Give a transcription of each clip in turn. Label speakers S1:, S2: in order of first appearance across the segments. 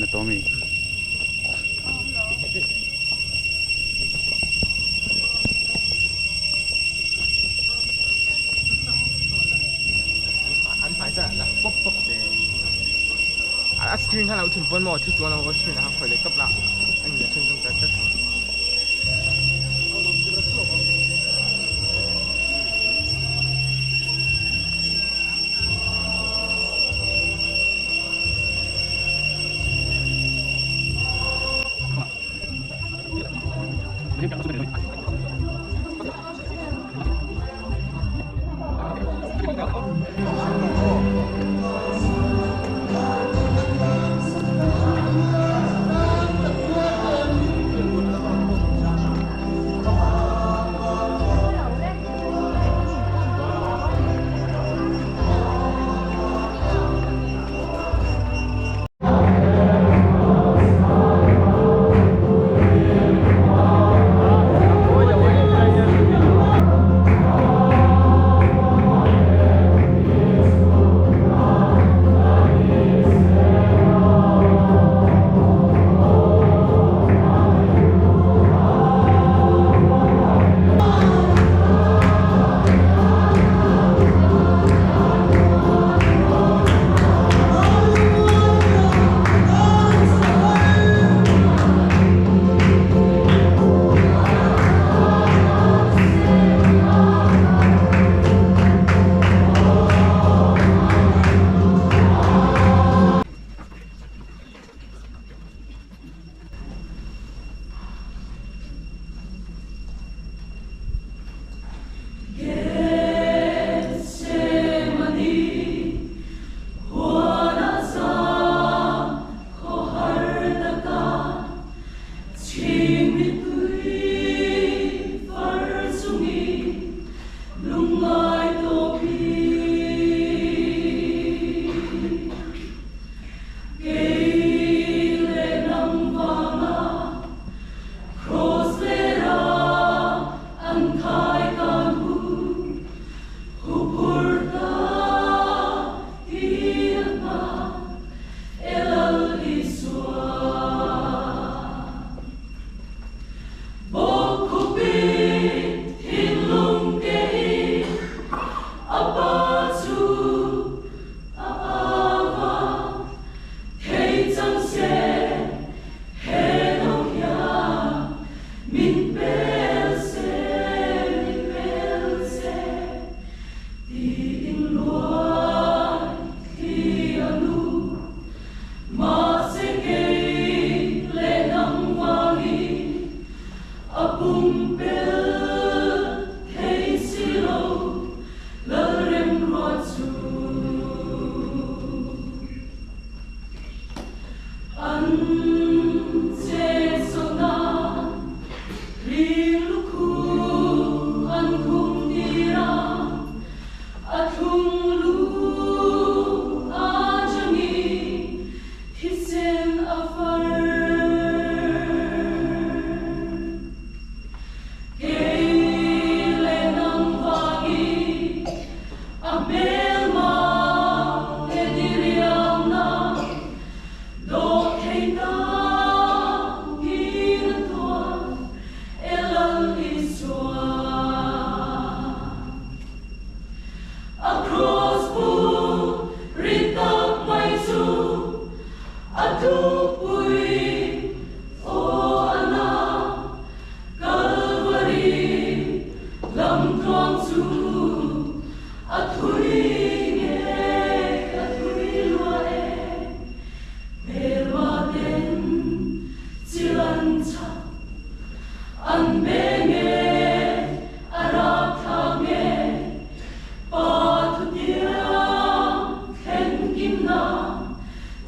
S1: là to mi
S2: anh phải sẽ là bốc bốc để screen 看来我挺笨嘛，去做那个 screen 然后回来cấp lại anh là trên trong trái đất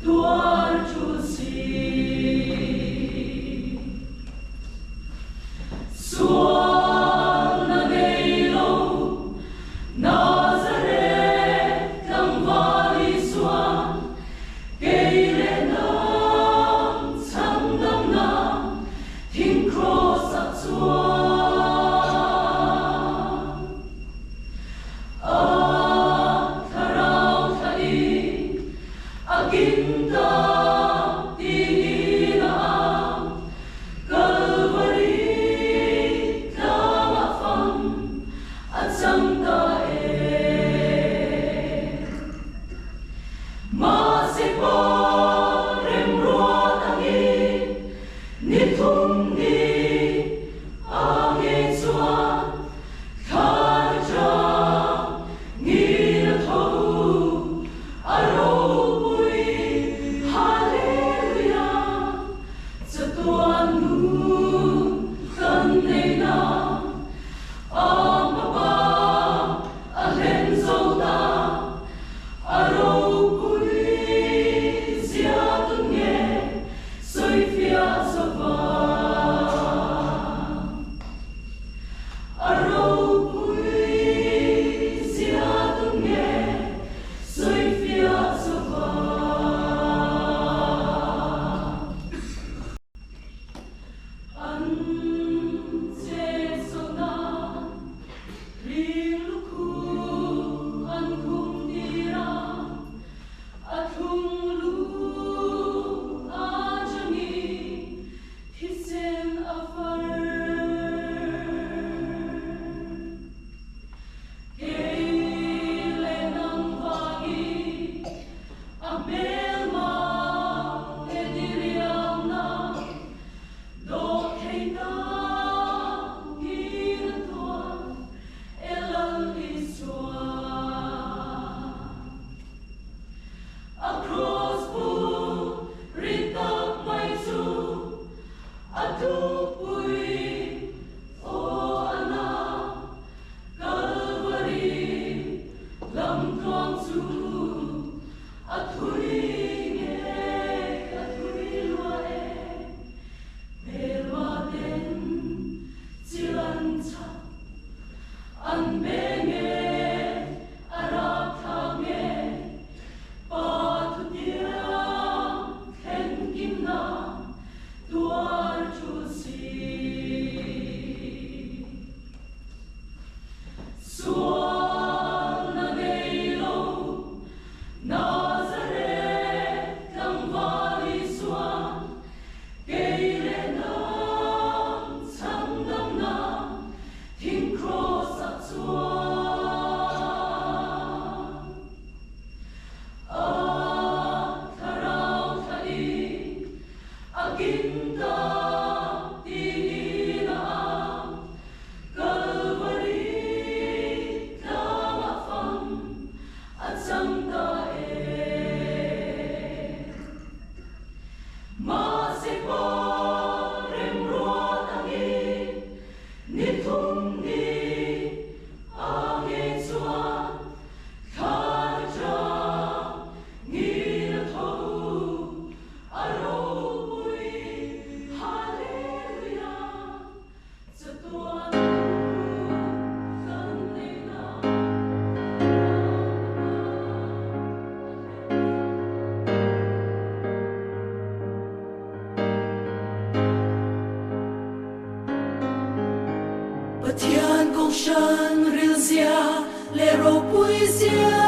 S3: Tuar chu si
S1: shan rilzia le ro puizia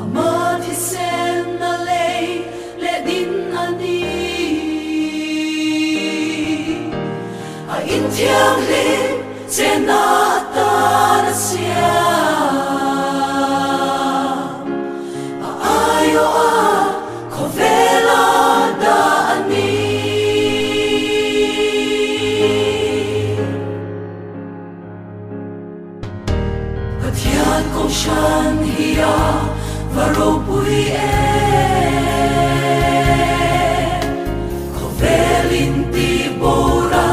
S1: amati sen na le din ani a in thiang le chena ta na sia a ayo a khovela da ani Pathian kong shan hiya varo pui khovelin ti bora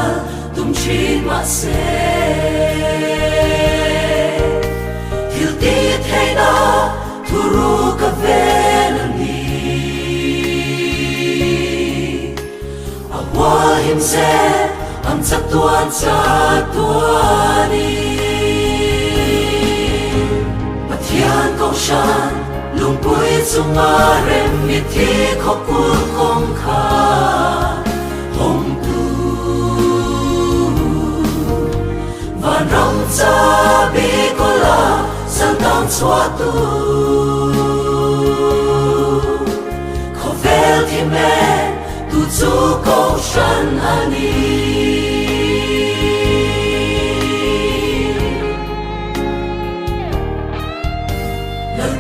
S1: tum chin ma se til ti theina thuru ka venani awa him se am chatuan Pathian kong shan lung pui chunga rem mi thi kho kul kong kha hong tu van ram cha bi ko la san tang chua tu kho vel thi me tu chu kong shan ani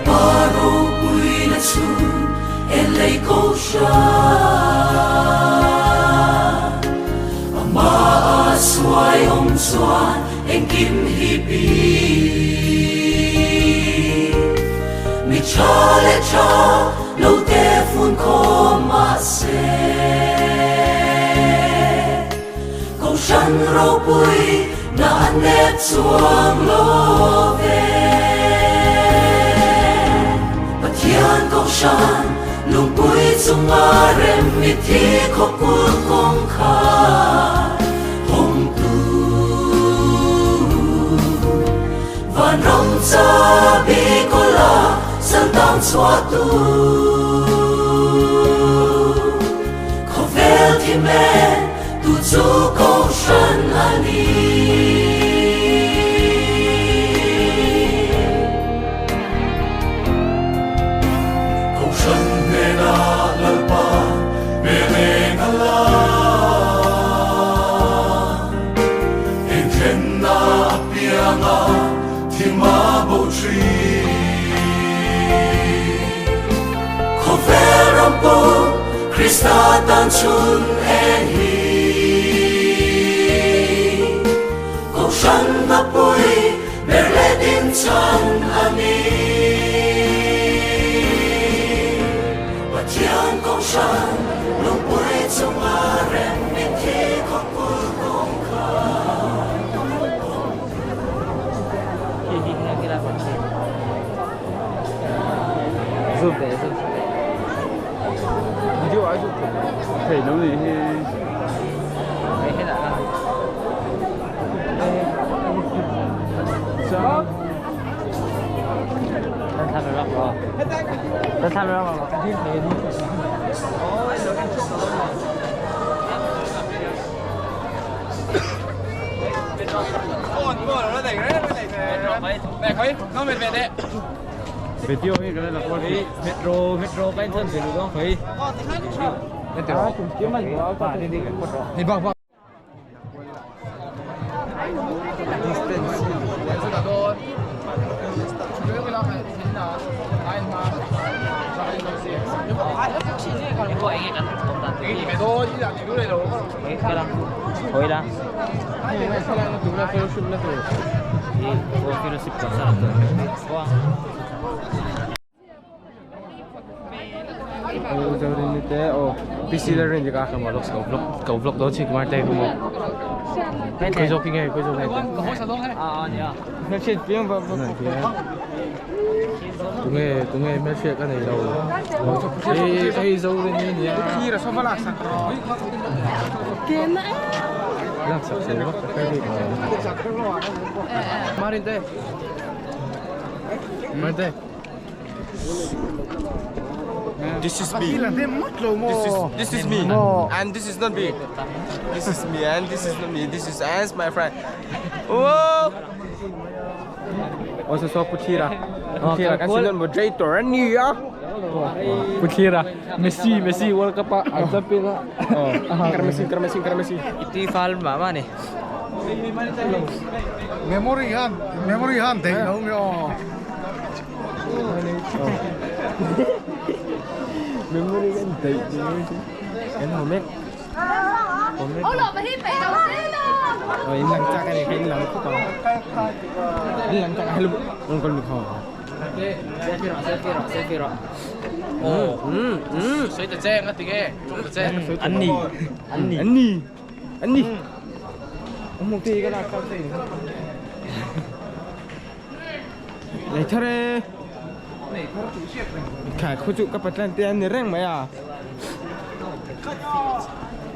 S1: Paro pui na chu elei ko sha ama swai om chuan eng kim hi pi mi cha le cha lo te fun ko ma se ko shan ro pui na ne chuang lo ve Pathian kong shan lung pui chunga rem mi thi kho kul kong kha hong tu van ram cha bi ko la san tang chua tu kho vel thi me tu chu kong shan ani Krista tan chun en hi ko shan na pui berle din chan ani Pathian kong shan lung pui chung a rem mi thi ko kul kong kha
S2: Zoom để zoom video ai chụp thể nấu gì thì hết đã sao ta tham gia rồi ta tham gia vào cái gì này nó đẩy khơi nó mệt đấy về tiêu ấy cái này là con đi metro bay thân thì đúng không phải metro cũng kiếm mà phải đi thì vâng Hoy lang. Fellowship ka sa Jauh ni teh, PC dah rin juga akan vlog, kau vlog dah cik kemana teh kamu? Kau shopping eh, kau shopping. Ya. Macam piang apa? Tunggu macam kan ni dah. Kau jauh ni ya. Kira sama lah sakro. Kena. Yang sakro, kau ni. Marin teh. Marin teh.
S3: This is me. This is me. And this is not me. This is me and this is not me. This is Ants, my friend. Whoa. Oh, so Putira. Putira kasi nun moderator. Ano ya?
S2: Putira. Messi World Cup pa. Ang sabi na.
S3: Kermesi.
S4: Iti file mama nih.
S5: Memory han thấy không yo.
S3: Memory kan day. Kan moment.
S6: Ủa lộn mà hiếp mẹ đâu xí đâu.
S3: Oh, in lang cái này in lang ko pa. In lang ka halo. Ang kalmi ko.
S4: Selfie ro.
S2: Sấy tờ chen á, tiếng Trung tờ chen.
S3: Anh đi. Ông một tí cái nào cao tí. Này thare. Khải khu trụ các bật lên tiền này reng mày à?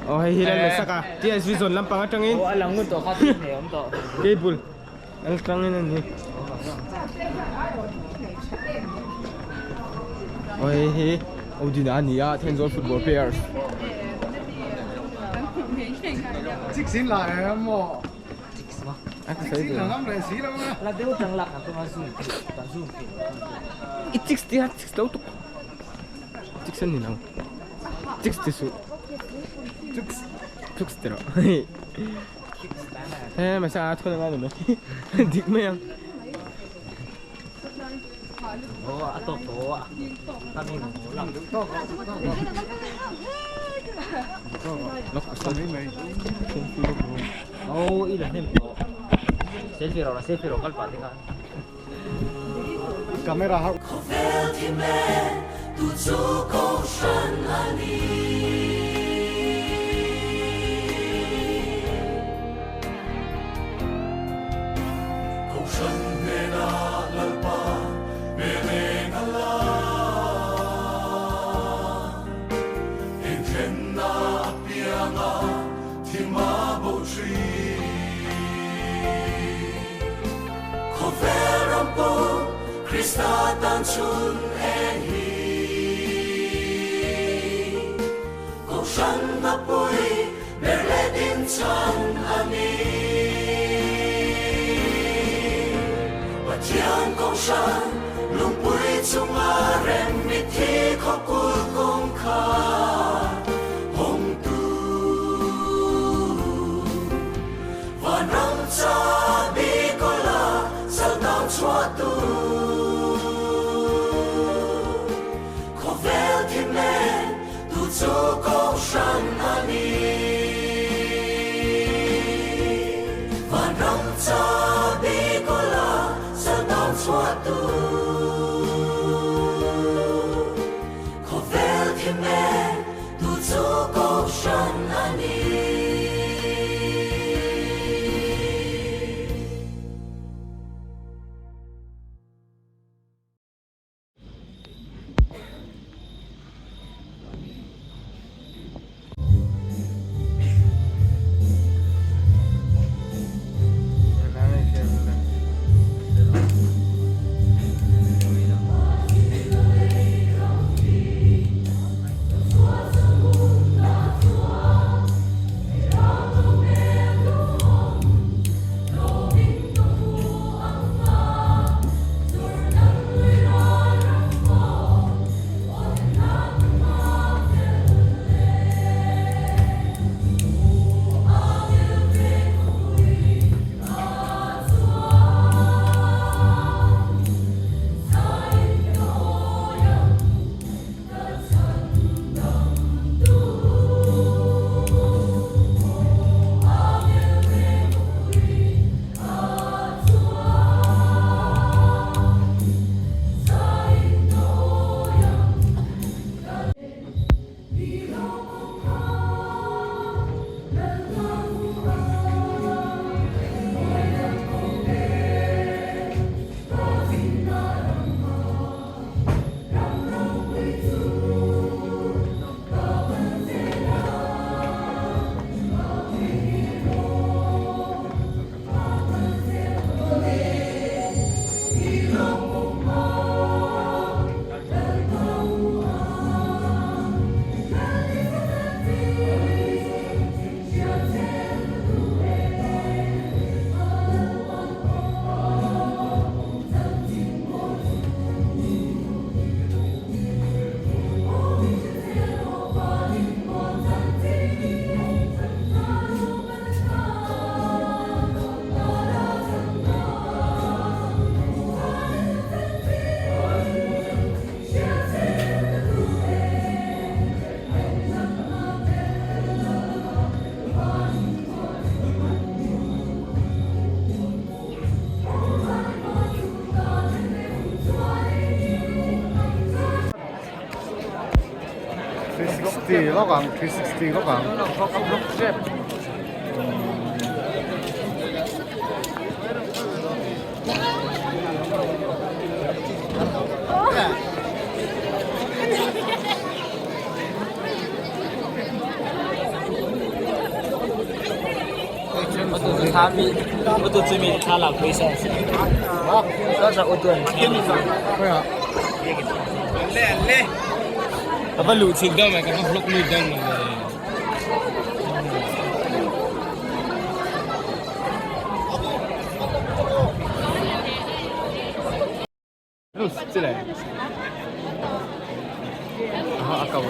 S3: Oh, hilang masak ah. Dia visual lampang at trangin.
S4: Oh alam mo to kati ne om to.
S3: Cable. Ang trangin ni. Oh, he. Oh, dinani ya. Tenzol football players.
S5: Chích xin lại em mò.
S3: Aku
S5: Chích
S3: saya
S5: xin là
S3: tu.
S5: lắm rồi xí lắm á.
S4: Lah dia utang lak aku masuk. Tak zoom.
S3: Itik dia tik tahu tu. Tik seni nang. Tik tisu. Tuk stero. Masa aku nak mana? Dik mayang.
S4: Oh ato to. Kami ulang.
S3: Lok asal ni mai.
S4: Oh ilah nem to. Selfie ro kal pati kan.
S5: Camera hao.
S1: Có vel thì mẹ tu chú câu sân ani. Câu sân về na lalpa về ngala. Em khen na pianga thì ma bầu trì. Có vẻ rampo Krista tan chun en hi. Câu sân na pui berle din chan ani. Batian câu sân lung pui chung a rem mi thi khó cul công kha. Hong tu van rong cha bi ko la sal down chua tu. Có vel thì mẹ tu chú câu sân ani. Van rong cha bi ko la sal down chua tu.
S5: 360 có còn 360 có còn
S4: ô tô最面他老亏损，好，多少ô tô？
S5: 对啊
S2: apa lucid daw may kang vlog mo daw mo. Terus sila. Akaw.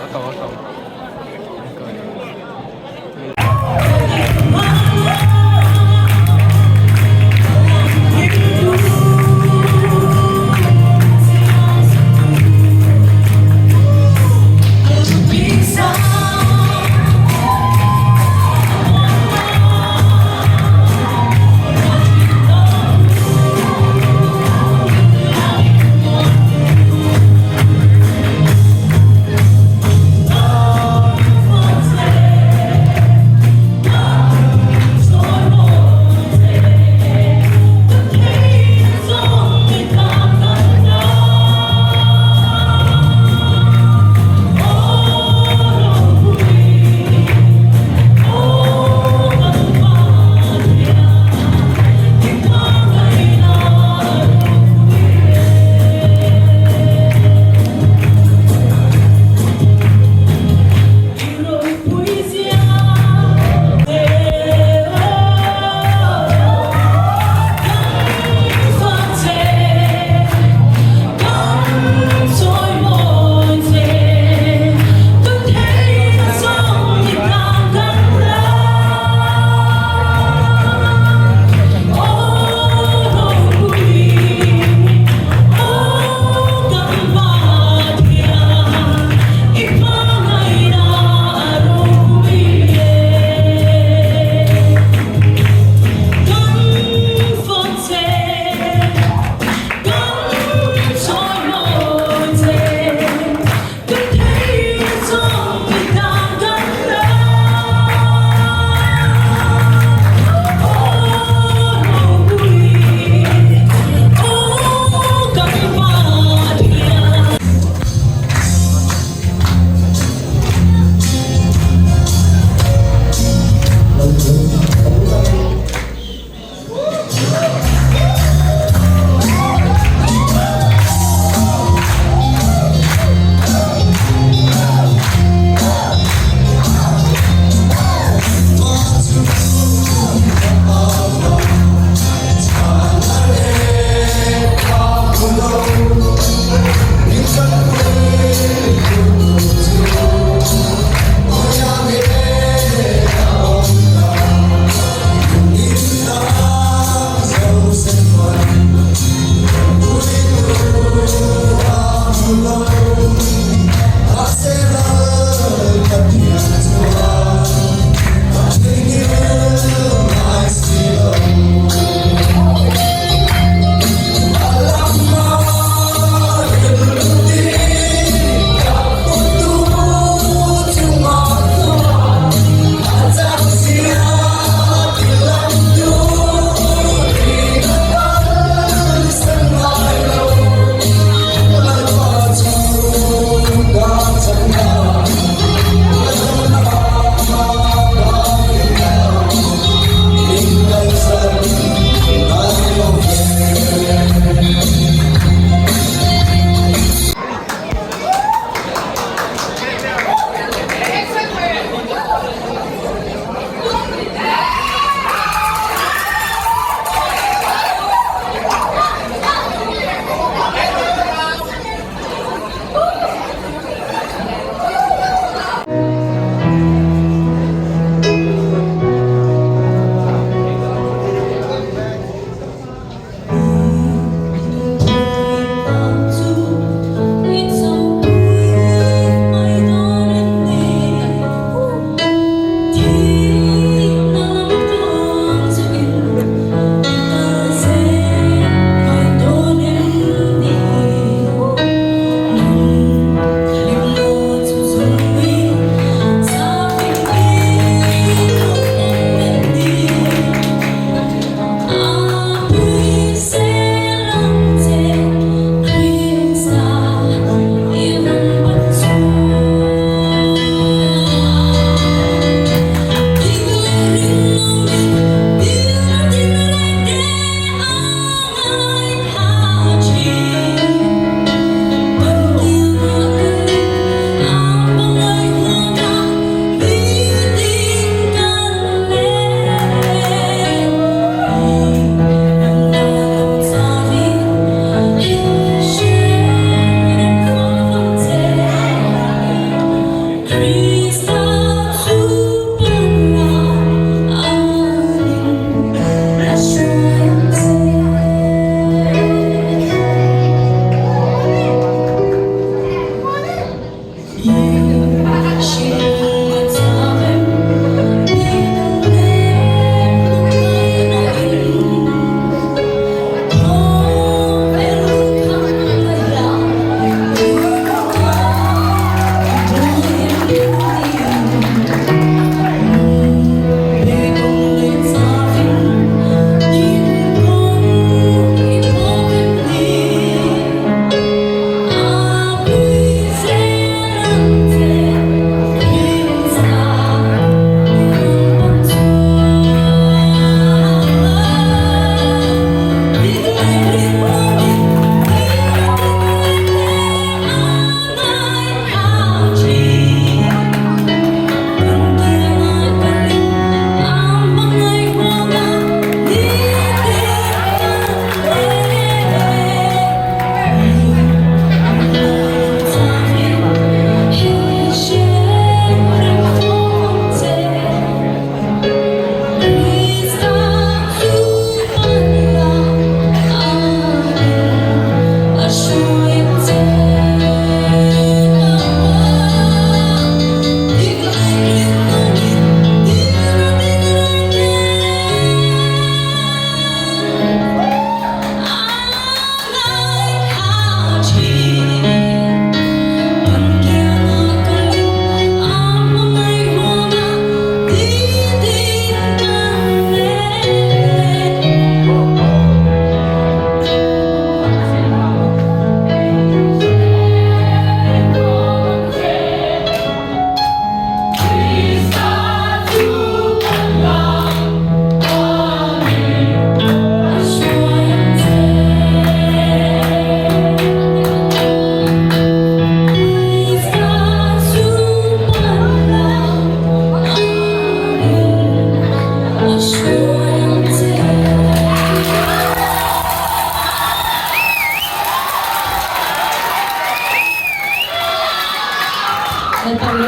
S7: It's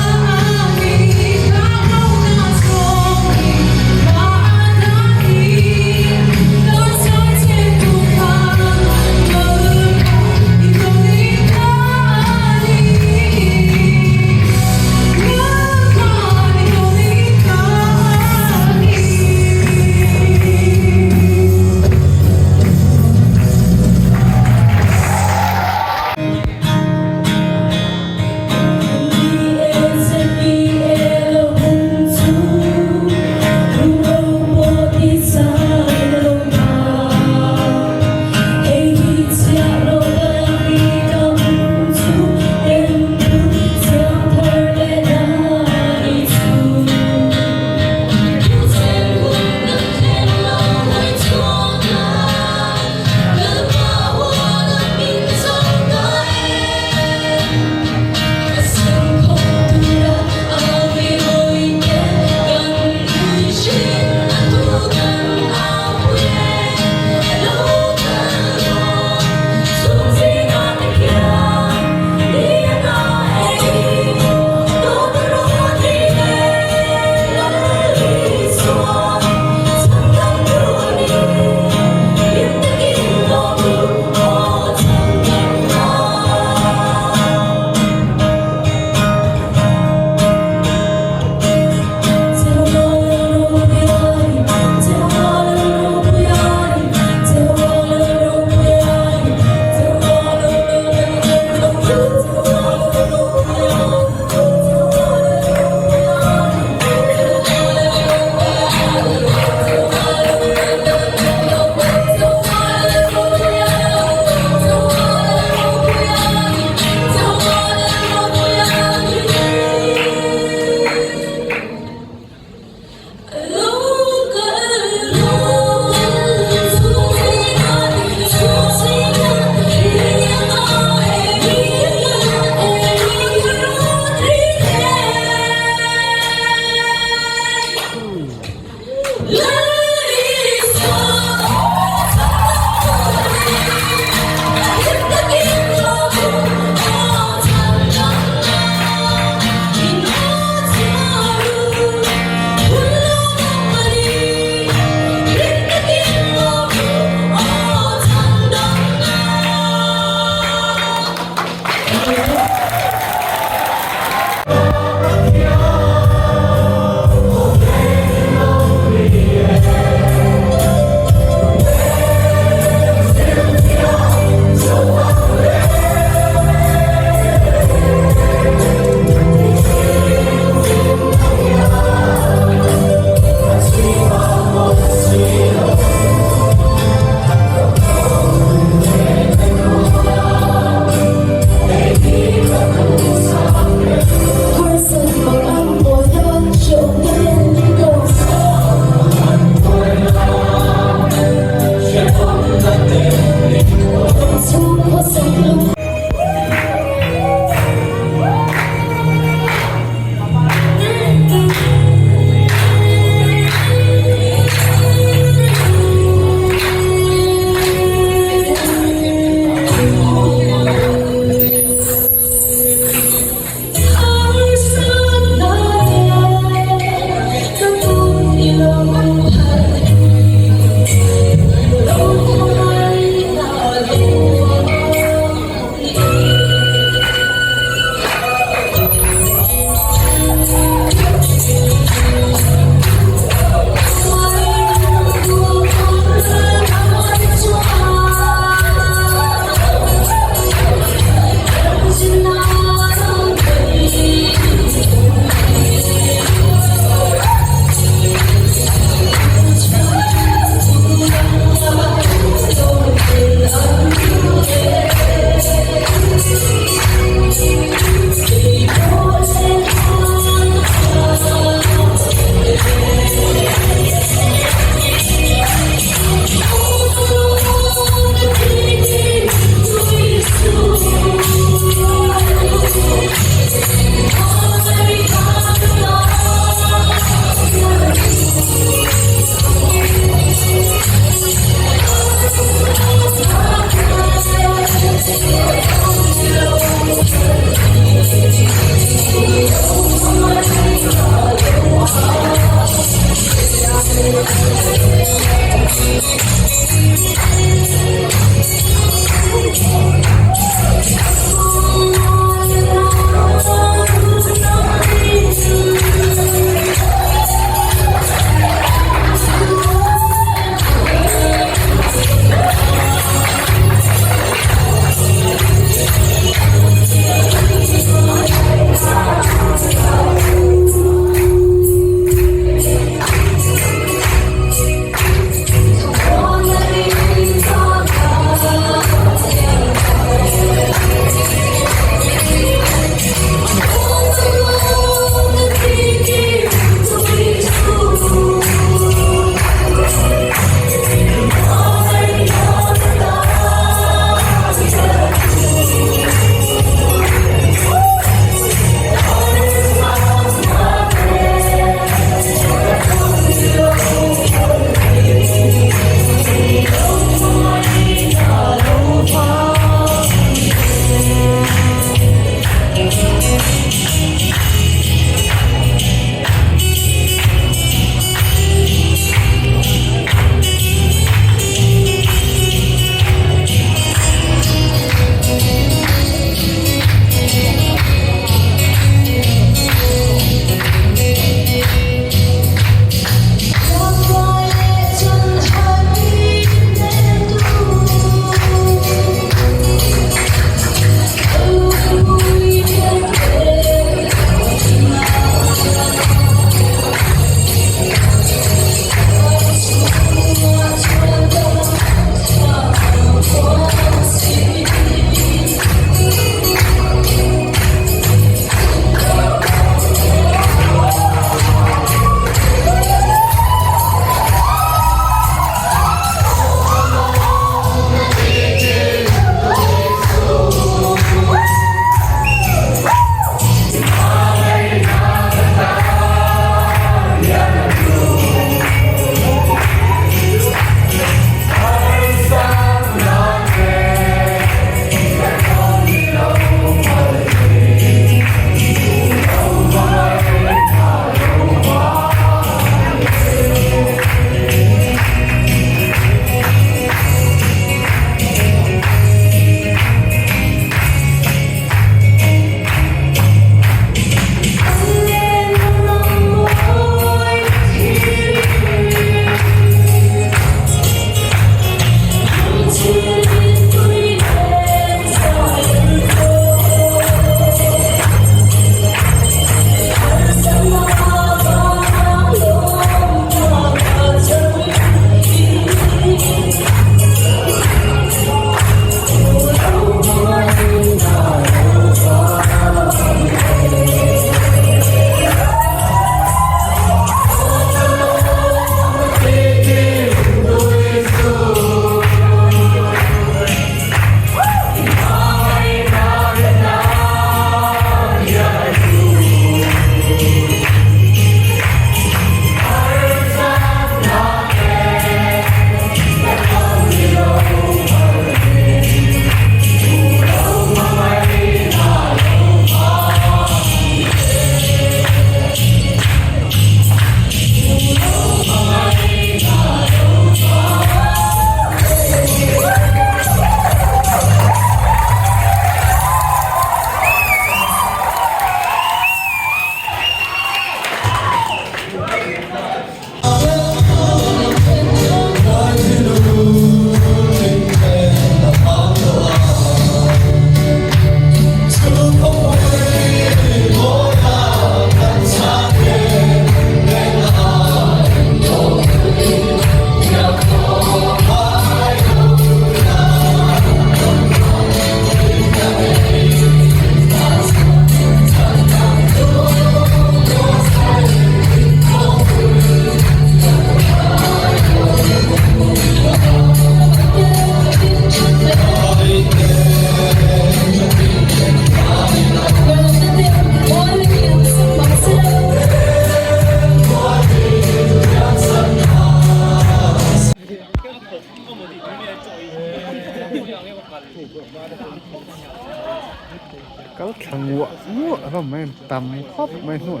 S5: cái thằng ngựa và mấy tầm khóc mấy nổi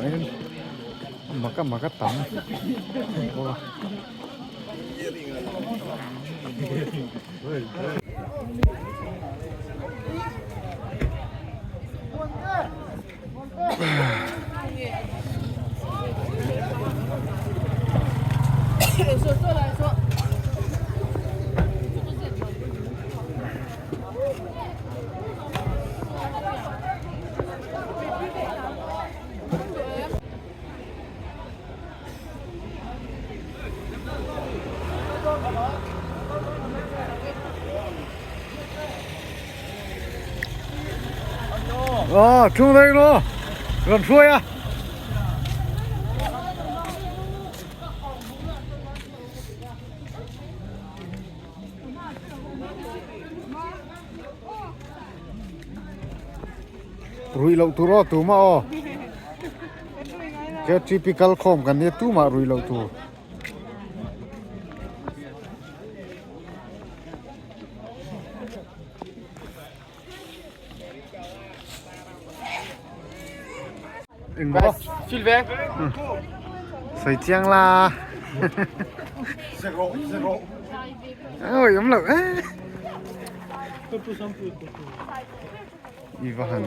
S5: mà cái tầm chung đây nó gần xuôi à rui lâu tu ro tu mà cái typical khom cái này tu mà rui lâu tu
S3: Guys, feel back.
S5: Sợi chiang la. Ôi, ấm lực á. Ivan.